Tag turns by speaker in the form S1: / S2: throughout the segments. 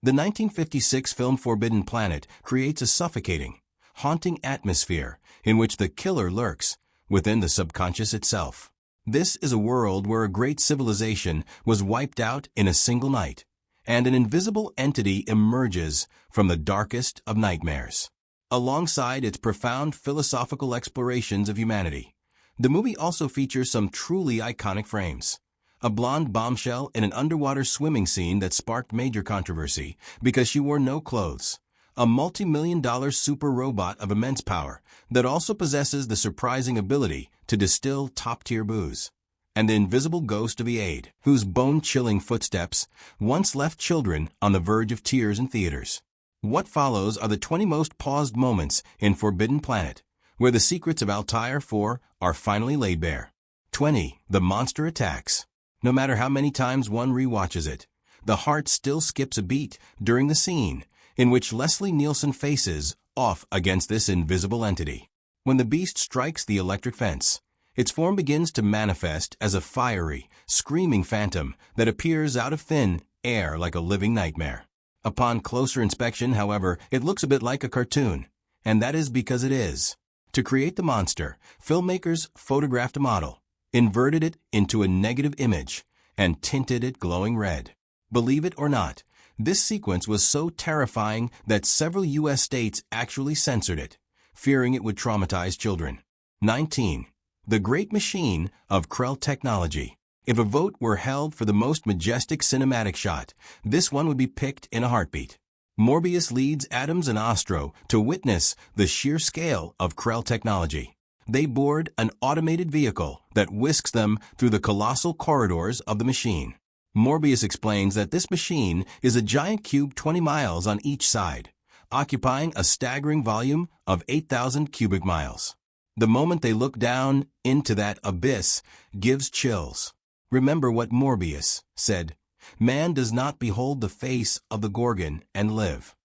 S1: The 1956 film Forbidden Planet creates a suffocating, haunting atmosphere in which the killer lurks within the subconscious itself. This is a world where a great civilization was wiped out in a single night, and an invisible entity emerges from the darkest of nightmares. Alongside its profound philosophical explorations of humanity, the movie also features some truly iconic frames. A blonde bombshell in an underwater swimming scene that sparked major controversy because she wore no clothes. A multi-million-dollar super robot of immense power that also possesses the surprising ability to distill top-tier booze. And the invisible ghost of the Aide, whose bone-chilling footsteps once left children on the verge of tears in theaters. What follows are the 20 most paused moments in Forbidden Planet, where the secrets of Altair 4 are finally laid bare. 20. The monster attacks. No matter how many times one rewatches it, the heart still skips a beat during the scene in which Leslie Nielsen faces off against this invisible entity. When the beast strikes the electric fence, its form begins to manifest as a fiery, screaming phantom that appears out of thin air like a living nightmare. Upon closer inspection, however, it looks a bit like a cartoon, and that is because it is. To create the monster, filmmakers photographed a model, inverted it into a negative image, and tinted it glowing red. Believe it or not, this sequence was so terrifying that several U.S. states actually censored it, fearing it would traumatize children. 19. The Great Machine of Krell Technology. If a vote were held for the most majestic cinematic shot, this one would be picked in a heartbeat. Morbius leads Adams and Ostro to witness the sheer scale of Krell technology. They board an automated vehicle that whisks them through the colossal corridors of the machine. Morbius explains that this machine is a giant cube 20 miles on each side, occupying a staggering volume of 8,000 cubic miles. The moment they look down into that abyss gives chills. Remember what Morbius said, "Man does not behold the face of the Gorgon and live."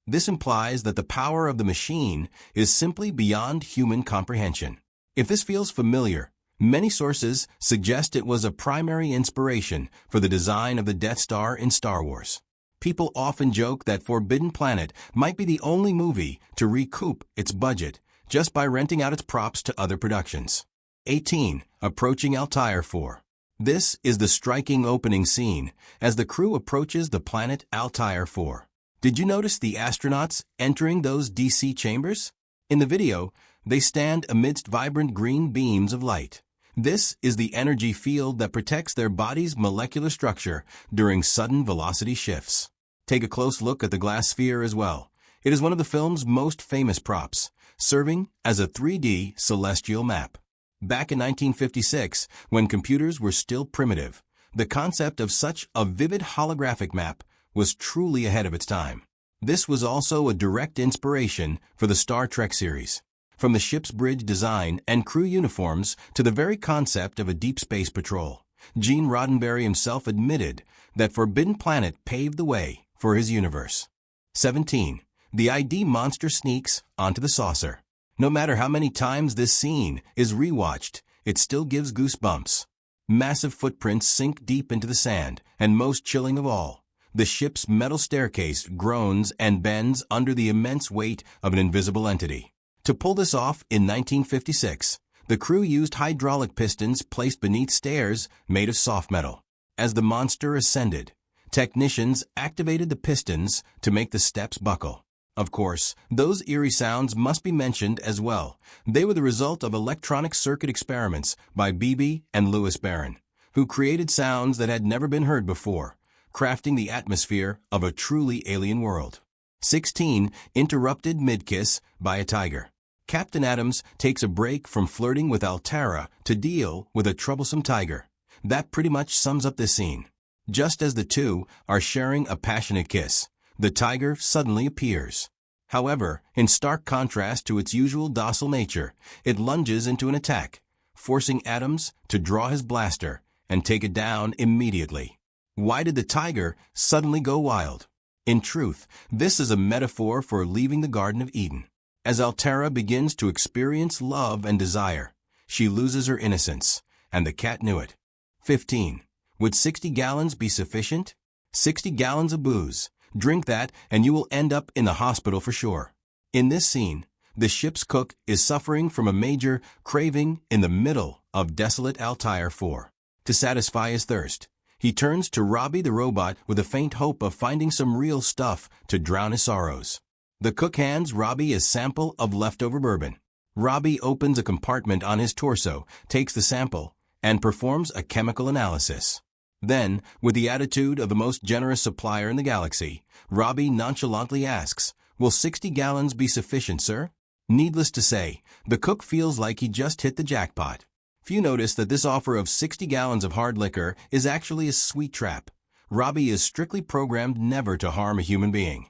S1: This implies that the power of the machine is simply beyond human comprehension. If this feels familiar, many sources suggest it was a primary inspiration for the design of the Death Star in Star Wars. People often joke that Forbidden Planet might be the only movie to recoup its budget just by renting out its props to other productions. 18. Approaching Altair 4. This is the striking opening scene as the crew approaches the planet Altair 4. Did you notice the astronauts entering those DC chambers? In the video, they stand amidst vibrant green beams of light. This is the energy field that protects their body's molecular structure during sudden velocity shifts. Take a close look at the glass sphere as well. It is one of the film's most famous props, serving as a 3D celestial map. Back in 1956, when computers were still primitive, the concept of such a vivid holographic map was truly ahead of its time. This was also a direct inspiration for the Star Trek series. From the ship's bridge design and crew uniforms to the very concept of a deep space patrol, Gene Roddenberry himself admitted that Forbidden Planet paved the way for his universe. 17. The ID monster sneaks onto the saucer. No matter how many times this scene is rewatched, it still gives goosebumps. Massive footprints sink deep into the sand, and most chilling of all, the ship's metal staircase groans and bends under the immense weight of an invisible entity. To pull this off in 1956, the crew used hydraulic pistons placed beneath stairs made of soft metal. As the monster ascended, technicians activated the pistons to make the steps buckle. Of course, those eerie sounds must be mentioned as well. They were the result of electronic circuit experiments by Beebe and Louis Barron, who created sounds that had never been heard before, crafting the atmosphere of a truly alien world. 16. Interrupted mid-kiss by a tiger. Captain Adams takes a break from flirting with Altera to deal with a troublesome tiger. That pretty much sums up this scene. Just as the two are sharing a passionate kiss, the tiger suddenly appears. However, in stark contrast to its usual docile nature, it lunges into an attack, forcing Adams to draw his blaster and take it down immediately. Why did the tiger suddenly go wild? In truth, this is a metaphor for leaving the Garden of Eden. As Altera begins to experience love and desire, she loses her innocence, and the cat knew it. 15. Would 60 gallons be sufficient? 60 gallons of booze, Drink that and you will end up in the hospital for sure. In this scene, the ship's cook is suffering from a major craving in the middle of desolate Altair 4. To satisfy his thirst, he turns to Robby the Robot with a faint hope of finding some real stuff to drown his sorrows. The cook hands Robby a sample of leftover bourbon. Robby opens a compartment on his torso, takes the sample, and performs a chemical analysis. Then, with the attitude of the most generous supplier in the galaxy, Robby nonchalantly asks, "Will 60 gallons be sufficient, sir?" Needless to say, the cook feels like he just hit the jackpot. Few notice that this offer of 60 gallons of hard liquor is actually a sweet trap. Robby is strictly programmed never to harm a human being.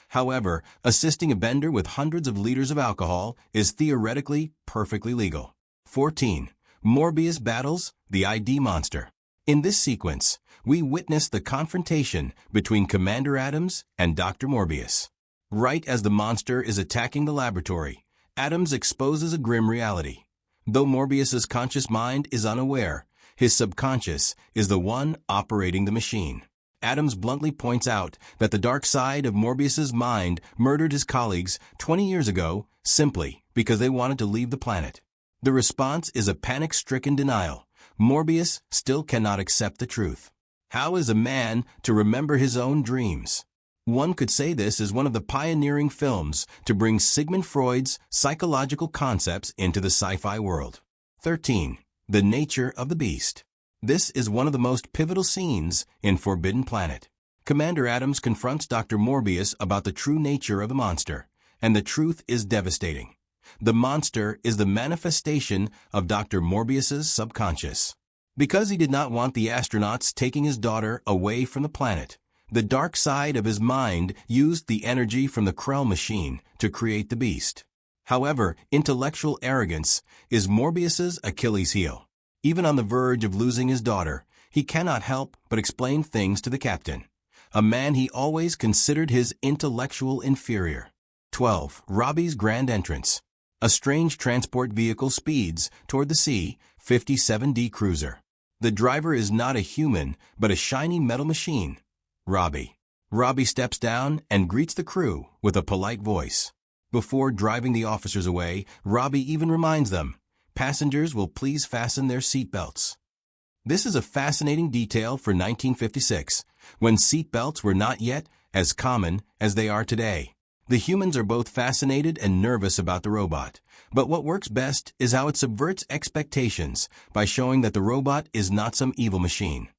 S1: However, assisting a bender with hundreds of liters of alcohol is theoretically perfectly legal. 14. Morbius battles the ID monster. In this sequence, we witness the confrontation between Commander Adams and Dr. Morbius. Right as the monster is attacking the laboratory, Adams exposes a grim reality. Though Morbius's conscious mind is unaware, his subconscious is the one operating the machine. Adams bluntly points out that the dark side of Morbius's mind murdered his colleagues 20 years ago simply because they wanted to leave the planet. The response is a panic-stricken denial. Morbius still cannot accept the truth. How is a man to remember his own dreams? One could say this is one of the pioneering films to bring Sigmund Freud's psychological concepts into the sci-fi world. 13. The nature of the beast. This is one of the most pivotal scenes in Forbidden Planet. Commander Adams confronts Dr. Morbius about the true nature of the monster, and the truth is devastating. The monster is the manifestation of Dr. Morbius's subconscious. Because he did not want the astronauts taking his daughter away from the planet, the dark side of his mind used the energy from the Krell machine to create the beast. However, intellectual arrogance is Morbius's Achilles heel. Even on the verge of losing his daughter, he cannot help but explain things to the captain, a man he always considered his intellectual inferior. 12. Robby's grand entrance. A strange transport vehicle speeds toward the C-57D cruiser. The driver is not a human, but a shiny metal machine, Robby. Robby steps down and greets the crew with a polite voice. Before driving the officers away, Robby even reminds them, "Passengers will please fasten their seatbelts." This is a fascinating detail for 1956, when seatbelts were not yet as common as they are today. The humans are both fascinated and nervous about the robot, but what works best is how it subverts expectations by showing that the robot is not some evil machine.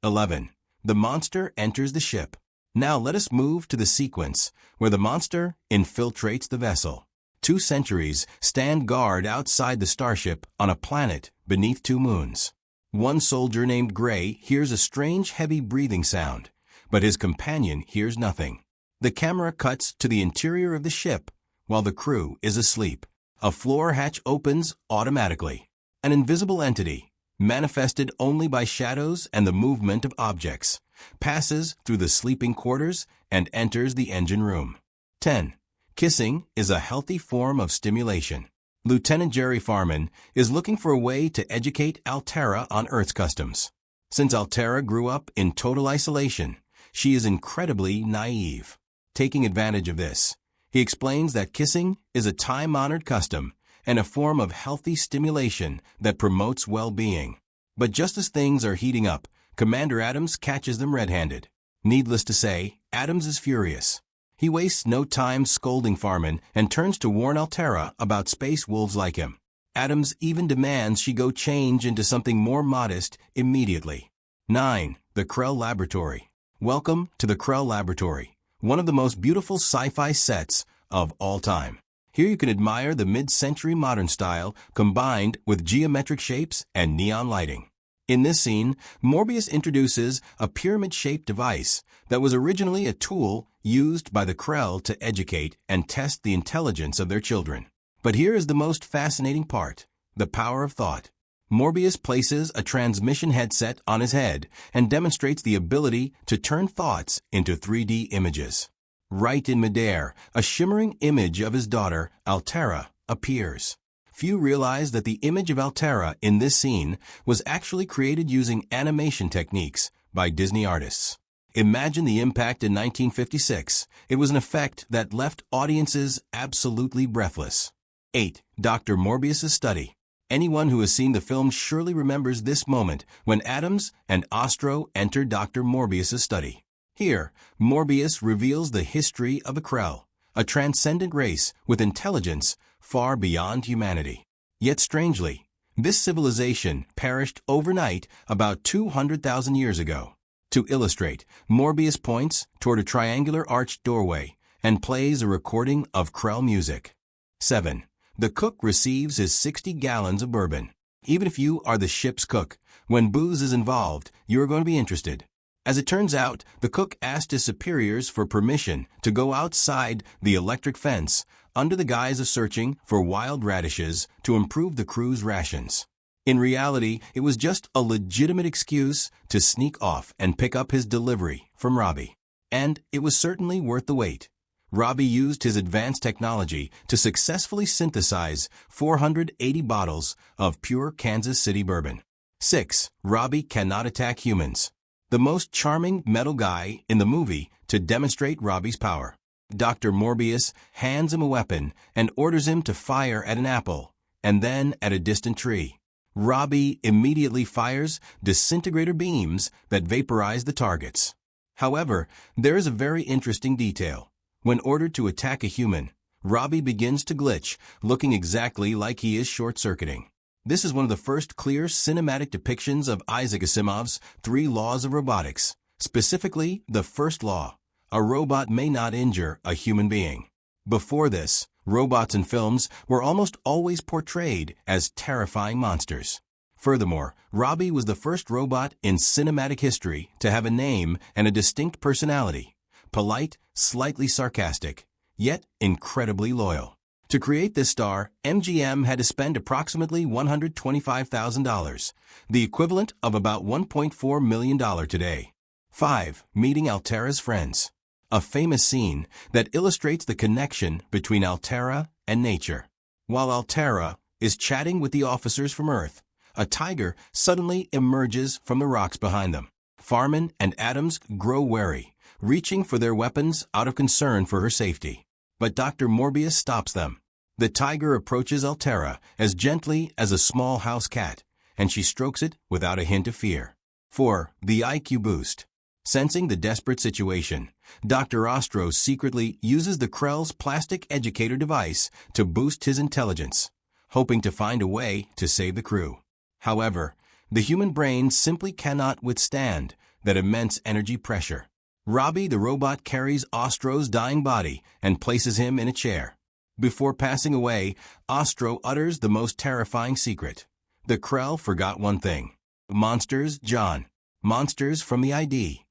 S1: 11. The monster enters the ship. Now let us move to the sequence where the monster infiltrates the vessel. 2 sentries stand guard outside the starship on a planet beneath 2 moons. One soldier named Gray hears a strange heavy breathing sound, but his companion hears nothing. The camera cuts to the interior of the ship while the crew is asleep. A floor hatch opens automatically. An invisible entity, manifested only by shadows and the movement of objects, passes through the sleeping quarters and enters the engine room. 10. Kissing is a healthy form of stimulation. Lieutenant Jerry Farman is looking for a way to educate Altera on Earth's customs. Since Altera grew up in total isolation, she is incredibly naive. Taking advantage of this, he explains that kissing is a time-honored custom and a form of healthy stimulation that promotes well-being. But just as things are heating up, Commander Adams catches them red-handed. Needless to say, Adams is furious. He wastes no time scolding Farman and turns to warn Altera about space wolves like him. Adams even demands she go change into something more modest immediately. 9. The Krell Laboratory. Welcome to the Krell Laboratory, one of the most beautiful sci-fi sets of all time. Here you can admire the mid-century modern style combined with geometric shapes and neon lighting. In this scene, Morbius introduces a pyramid-shaped device that was originally a tool used by the Krell to educate and test the intelligence of their children. But here is the most fascinating part, the power of thought. Morbius places a transmission headset on his head and demonstrates the ability to turn thoughts into 3D images. Right in midair, a shimmering image of his daughter, Altera, appears. Few realize that the image of Altera in this scene was actually created using animation techniques by Disney artists. Imagine the impact in 1956. It was an effect that left audiences absolutely breathless. 8. Dr. Morbius's study. Anyone who has seen the film surely remembers this moment when Adams and Ostro enter Dr. Morbius's study. Here, Morbius reveals the history of the Krell, a transcendent race with intelligence far beyond humanity. Yet strangely, this civilization perished overnight about 200,000 years ago. To illustrate, Morbius points toward a triangular arched doorway and plays a recording of Krell music. 7. The cook receives his 60 gallons of bourbon. Even if you are the ship's cook, when booze is involved, you are going to be interested. As it turns out, the cook asked his superiors for permission to go outside the electric fence under the guise of searching for wild radishes to improve the crew's rations. In reality, it was just a legitimate excuse to sneak off and pick up his delivery from Robby. And it was certainly worth the wait. Robby used his advanced technology to successfully synthesize 480 bottles of pure Kansas City bourbon. 6. Robby cannot attack humans. The most charming metal guy in the movie to demonstrate Robby's power. Dr. Morbius hands him a weapon and orders him to fire at an apple, and then at a distant tree. Robby immediately fires disintegrator beams that vaporize the targets. However, there is a very interesting detail. When ordered to attack a human, Robby begins to glitch, looking exactly like he is short-circuiting. This is one of the first clear cinematic depictions of Isaac Asimov's 3 laws of robotics, specifically the first law: a robot may not injure a human being. Before this, robots in films were almost always portrayed as terrifying monsters. Furthermore, Robby was the first robot in cinematic history to have a name and a distinct personality. Polite, slightly sarcastic, yet incredibly loyal. To create this star, MGM had to spend approximately $125,000, the equivalent of about $1.4 million today. 5. Meeting Altera's friends. A famous scene that illustrates the connection between Altera and nature. While Altera is chatting with the officers from Earth, a tiger suddenly emerges from the rocks behind them. Farman and Adams grow wary, reaching for their weapons out of concern for her safety. But Dr. Morbius stops them. The tiger approaches Altera as gently as a small house cat, and she strokes it without a hint of fear. 4. The IQ boost. Sensing the desperate situation, Dr. Ostro secretly uses the Krell's plastic educator device to boost his intelligence, hoping to find a way to save the crew. However, the human brain simply cannot withstand that immense energy pressure. Robby the Robot carries Ostro's dying body and places him in a chair. Before passing away, Ostro utters the most terrifying secret. The Krell forgot one thing. Monsters, John. Monsters from the ID.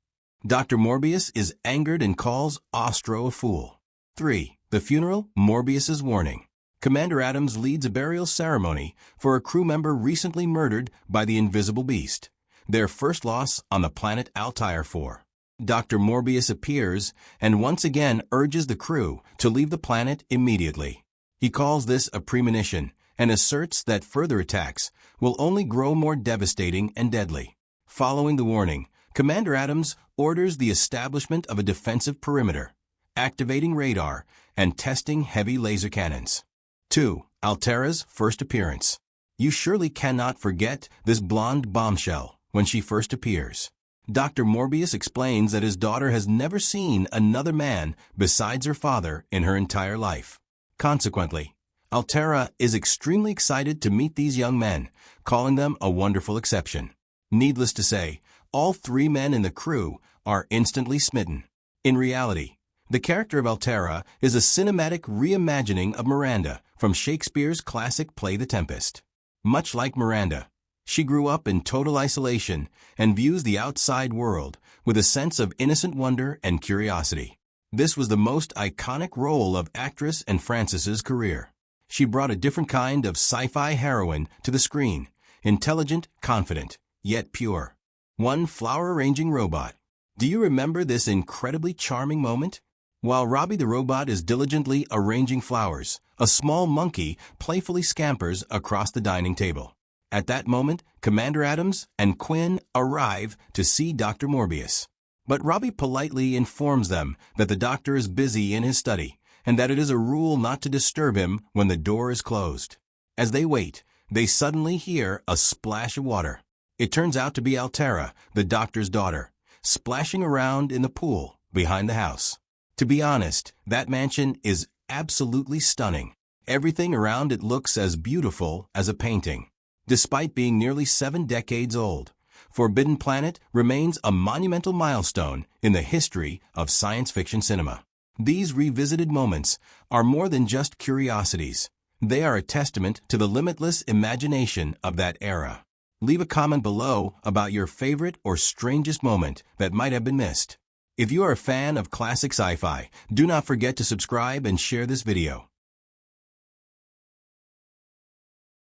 S1: Dr. Morbius is angered and calls Ostro a fool. 3. The funeral, Morbius's warning. Commander Adams leads a burial ceremony for a crew member recently murdered by the Invisible Beast, their first loss on the planet Altair 4. Dr. Morbius appears and once again urges the crew to leave the planet immediately. He calls this a premonition and asserts that further attacks will only grow more devastating and deadly. Following the warning, Commander Adams orders the establishment of a defensive perimeter, activating radar and testing heavy laser cannons. 2. Altera's first appearance. You surely cannot forget this blonde bombshell when she first appears. Dr. Morbius explains that his daughter has never seen another man besides her father in her entire life. Consequently, Altera is extremely excited to meet these young men, calling them a wonderful exception. Needless to say, all 3 men in the crew are instantly smitten. In reality, the character of Altera is a cinematic reimagining of Miranda from Shakespeare's classic play The Tempest. Much like Miranda, she grew up in total isolation and views the outside world with a sense of innocent wonder and curiosity. This was the most iconic role of actress Anne Francis's career. She brought a different kind of sci-fi heroine to the screen, intelligent, confident, yet pure. 1. Flower arranging robot. Do you remember this incredibly charming moment? While Robby the Robot is diligently arranging flowers, a small monkey playfully scampers across the dining table. At that moment, Commander Adams and Quinn arrive to see Dr. Morbius. But Robby politely informs them that the doctor is busy in his study and that it is a rule not to disturb him when the door is closed. As they wait, they suddenly hear a splash of water. It turns out to be Altera, the doctor's daughter, splashing around in the pool behind the house. To be honest, that mansion is absolutely stunning. Everything around it looks as beautiful as a painting. Despite being nearly 7 decades old, Forbidden Planet remains a monumental milestone in the history of science fiction cinema. These revisited moments are more than just curiosities. They are a testament to the limitless imagination of that era. Leave a comment below about your favorite or strangest moment that might have been missed. If you are a fan of classic sci-fi, do not forget to subscribe and share this video.